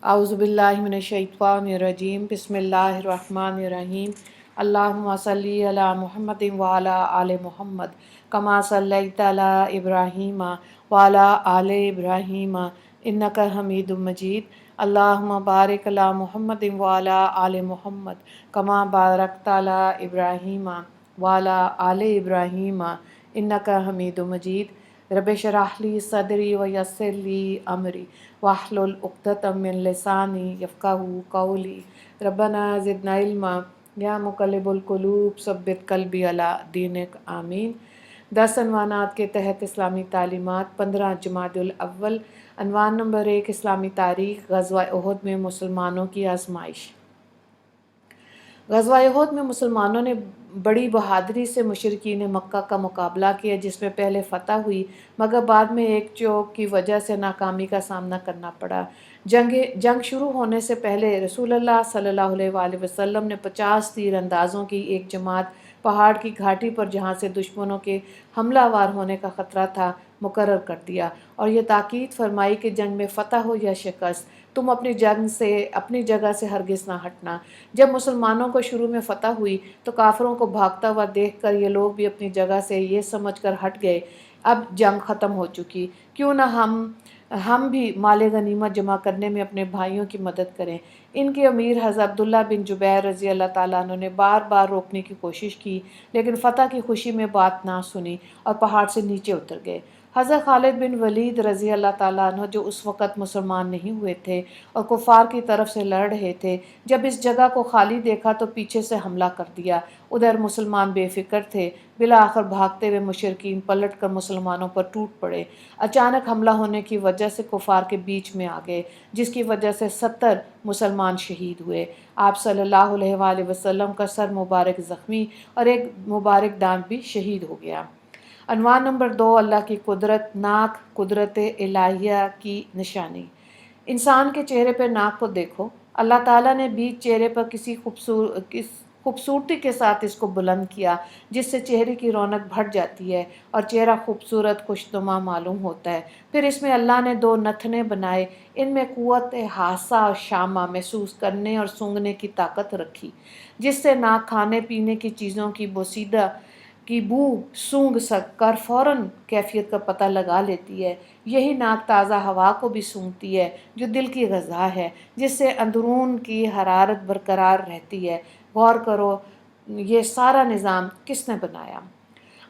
اعوذ باللہ من الشیطان الرجیم بسم اللہ الرحمن الرحیم اللہم صلی علی محمد وعلی آل محمد کما صلیت علی ابراہیم وعلی آل ابراہیم انک حمید مجید اللہم بارک علی محمد وعلی آل محمد کما بارکت علی ابراہیم وعلی آل ابراہیم انک حمید مجید رب اشرح لی صدری ویسر لی امری واحلل عقدۃ من لسانی یفقہوا قولی ربنا زدنا علما یا مقلب القلوب ثبت قلبی علی دینک آمین۔ 10 عنوانات کے تحت اسلامی تعلیمات 15 جمادی الاول۔ عنوان نمبر 1، اسلامی تاریخ، غزوہ احد میں مسلمانوں کی آزمائش۔ غزوہ احد میں مسلمانوں نے بڑی بہادری سے مشرکین مکہ کا مقابلہ کیا، جس میں پہلے فتح ہوئی مگر بعد میں ایک چوک کی وجہ سے ناکامی کا سامنا کرنا پڑا۔ جنگ شروع ہونے سے پہلے رسول اللہ صلی اللہ علیہ وآلہ وسلم نے 50 تیر اندازوں کی ایک جماعت پہاڑ کی گھاٹی پر، جہاں سے دشمنوں کے حملہ آور ہونے کا خطرہ تھا، مقرر کر دیا اور یہ تاکید فرمائی کہ جنگ میں فتح ہو یا شکست، تم اپنی جگہ سے ہرگز نہ ہٹنا۔ جب مسلمانوں کو شروع میں فتح ہوئی تو کافروں کو بھاگتا ہوا دیکھ کر یہ لوگ بھی اپنی جگہ سے یہ سمجھ کر ہٹ گئے اب جنگ ختم ہو چکی، کیوں نہ ہم بھی مال غنیمت جمع کرنے میں اپنے بھائیوں کی مدد کریں۔ ان کے امیر حضرت عبداللہ بن جبیر رضی اللہ تعالیٰ عنہ نے بار بار روکنے کی کوشش کی، لیکن فتح کی خوشی میں بات نہ سنی اور پہاڑ سے نیچے اتر گئے۔ حضرت خالد بن ولید رضی اللہ تعالیٰ عنہ، جو اس وقت مسلمان نہیں ہوئے تھے اور کفار کی طرف سے لڑ رہے تھے، جب اس جگہ کو خالی دیکھا تو پیچھے سے حملہ کر دیا۔ ادھر مسلمان بے فکر تھے، بالآخر بھاگتے ہوئے مشرکین پلٹ کر مسلمانوں پر ٹوٹ پڑے۔ اچانک حملہ ہونے کی وجہ سے کفار کے بیچ میں آ گئے، جس کی وجہ سے 70 مسلمان شہید ہوئے۔ آپ صلی اللہ علیہ وآلہ وسلم کا سر مبارک زخمی اور ایک مبارک دانت بھی شہید ہو گیا۔ عنوان نمبر 2، اللہ کی قدرت، ناک قدرت الہیہ کی نشانی۔ انسان کے چہرے پر ناک کو دیکھو، اللہ تعالیٰ نے بیچ چہرے پر کسی خوبصورتی کے ساتھ اس کو بلند کیا، جس سے چہرے کی رونق بڑھ جاتی ہے اور چہرہ خوبصورت خوشنما معلوم ہوتا ہے۔ پھر اس میں اللہ نے 2 نتنے بنائے، ان میں قوت حاسہ اور شامہ، محسوس کرنے اور سونگھنے کی طاقت رکھی، جس سے ناک کھانے پینے کی چیزوں کی بوسیدہ کی بو سونگھ کر فوراً کیفیت کا پتہ لگا لیتی ہے۔ یہی ناک تازہ ہوا کو بھی سونگھتی ہے، جو دل کی غذا ہے، جس سے اندرون کی حرارت برقرار رہتی ہے۔ غور کرو، یہ سارا نظام کس نے بنایا؟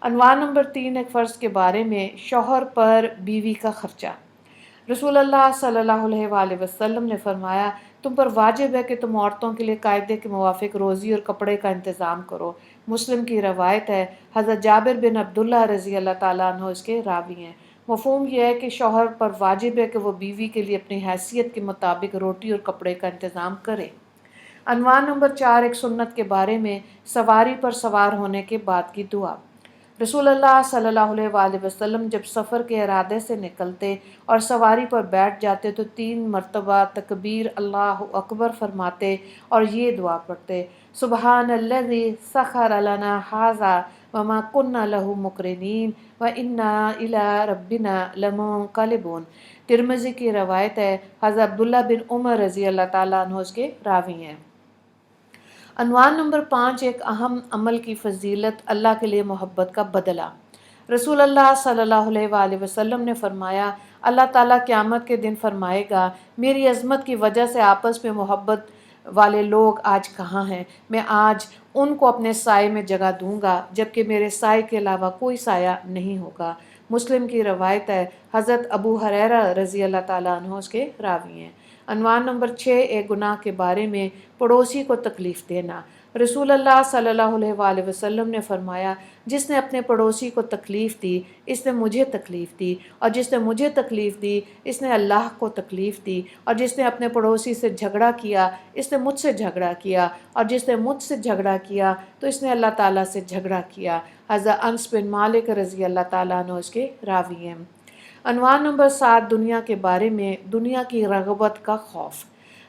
عنوان نمبر 3، ایک فرض کے بارے میں، شوہر پر بیوی کا خرچہ۔ رسول اللہ صلی اللہ علیہ وآلہ وسلم نے فرمایا، تم پر واجب ہے کہ تم عورتوں کے لیے قاعدے کے موافق روزی اور کپڑے کا انتظام کرو۔ مسلم کی روایت ہے، حضرت جابر بن عبداللہ رضی اللہ تعالیٰ عنہ اس کے راوی ہیں۔ مفہوم یہ ہے کہ شوہر پر واجب ہے کہ وہ بیوی کے لیے اپنی حیثیت کے مطابق روٹی اور کپڑے کا انتظام کرے۔ عنوان نمبر 4، ایک سنت کے بارے میں، سواری پر سوار ہونے کے بعد کی دعا۔ رسول اللہ صلی اللہ علیہ وآلہ وسلم جب سفر کے ارادے سے نکلتے اور سواری پر بیٹھ جاتے تو 3 مرتبہ تکبیر اللہ اکبر فرماتے اور یہ دعا پڑھتے، سبحان الذی سخر لنا ھذا وما کنا لہ مقرنین وانا الی ربنا لمنقلبون۔ ترمذی کی روایت ہے، حضرت عبداللہ بن عمر رضی اللہ تعالیٰ عنہ اس کے راوی ہیں۔ عنوان نمبر 5، ایک اہم عمل کی فضیلت، اللہ کے لیے محبت کا بدلہ۔ رسول اللہ صلی اللہ علیہ وآلہ وسلم نے فرمایا، اللہ تعالیٰ قیامت کے دن فرمائے گا، میری عظمت کی وجہ سے آپس میں محبت والے لوگ آج کہاں ہیں؟ میں آج ان کو اپنے سائے میں جگہ دوں گا، جبکہ میرے سائے کے علاوہ کوئی سایہ نہیں ہوگا۔ مسلم کی روایت ہے، حضرت ابو ہریرہ رضی اللہ تعالیٰ عنہ اس کے راوی ہیں۔ عنوان نمبر 6، ایک گناہ کے بارے میں، پڑوسی کو تکلیف دینا۔ رسول اللہ صلی اللہ علیہ وآلہ وسلم نے فرمایا، جس نے اپنے پڑوسی کو تکلیف دی اس نے مجھے تکلیف دی، اور جس نے مجھے تکلیف دی اس نے اللہ کو تکلیف دی، اور جس نے اپنے پڑوسی سے جھگڑا کیا اس نے مجھ سے جھگڑا کیا، اور جس نے مجھ سے جھگڑا کیا تو اس نے اللہ تعالیٰ سے جھگڑا کیا۔ حضرت انس بن مالک رضی اللہ تعالیٰ عنہ اس کے راوی ہیں۔ عنوان نمبر 7، دنیا کے بارے میں، دنیا کی رغبت کا خوف۔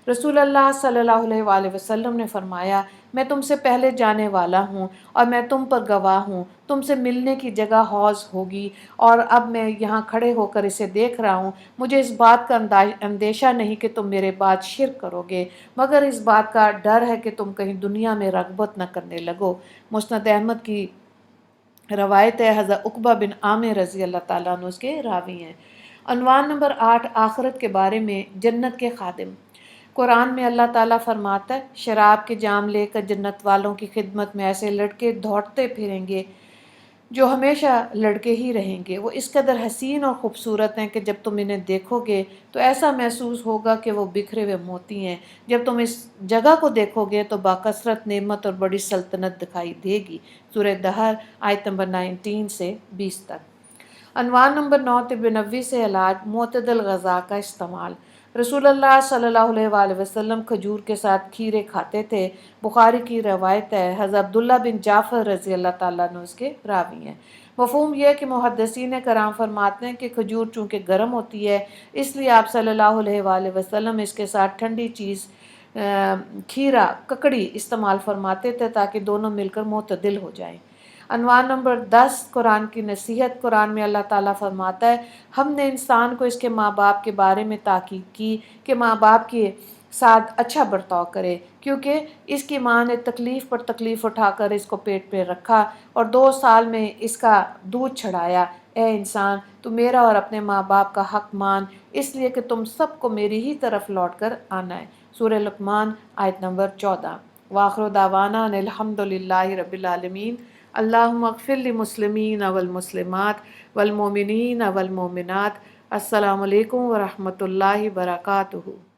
رسول اللہ صلی اللہ علیہ وآلہ وسلم نے فرمایا میں تم سے پہلے جانے والا ہوں اور میں تم پر گواہ ہوں، تم سے ملنے کی جگہ حوض ہوگی اور اب میں یہاں کھڑے ہو کر اسے دیکھ رہا ہوں، مجھے اس بات کا اندیشہ نہیں کہ تم میرے بعد شرک کرو گے، مگر اس بات کا ڈر ہے کہ تم کہیں دنیا میں رغبت نہ کرنے لگو۔ مسند احمد کی روایت ہے، حضرت عقبہ بن عامر رضی اللہ تعالیٰ عنہ اس کے راوی ہیں۔ عنوان نمبر 8، آخرت کے بارے میں جنت کے خادم۔ قرآن میں اللہ تعالیٰ فرماتا ہے شراب کے جام لے کر جنت والوں کی خدمت میں ایسے لڑکے دوڑتے پھریں گے جو ہمیشہ لڑکے ہی رہیں گے، وہ اس قدر حسین اور خوبصورت ہیں کہ جب تم انہیں دیکھو گے تو ایسا محسوس ہوگا کہ وہ بکھرے ہوئے موتی ہیں، جب تم اس جگہ کو دیکھو گے تو باکثرت نعمت اور بڑی سلطنت دکھائی دے گی۔ سورہ دہر آیت نمبر 19 سے 20 تک۔ عنوان نمبر 9، طب نبوی سے علاج، معتدل غذا کا استعمال۔ رسول اللہ صلی اللہ علیہ وآلہ وسلم کھجور کے ساتھ کھیرے کھاتے تھے، بخاری کی روایت ہے، حضرت عبداللہ بن جعفر رضی اللہ تعالیٰ عنہ اس کے راوی ہیں۔ مفہوم یہ ہے کہ محدثین کرام فرماتے ہیں کہ کھجور چونکہ گرم ہوتی ہے اس لیے آپ صلی اللہ علیہ وآلہ وسلم اس کے ساتھ ٹھنڈی چیز کھیرا ککڑی استعمال فرماتے تھے تاکہ دونوں مل کر معتدل ہو جائیں۔ عنوان نمبر 10، قرآن کی نصیحت۔ قرآن میں اللہ تعالیٰ فرماتا ہے ہم نے انسان کو اس کے ماں باپ کے بارے میں تاکید کی کہ ماں باپ کے ساتھ اچھا برتاؤ کرے، کیونکہ اس کی ماں نے تکلیف پر تکلیف اٹھا کر اس کو پیٹ پہ رکھا اور 2 سال میں اس کا دودھ چھڑایا۔ اے انسان تو میرا اور اپنے ماں باپ کا حق مان، اس لیے کہ تم سب کو میری ہی طرف لوٹ کر آنا ہے۔ سورہ لقمان آیت نمبر 14۔ وآخر دعوانا ان الحمد للہ رب العالمین۔ اللہم اغفر للمسلمین والمسلمات والمؤمنین والمؤمنات۔ السلام علیکم ورحمۃ اللہ وبرکاتہ۔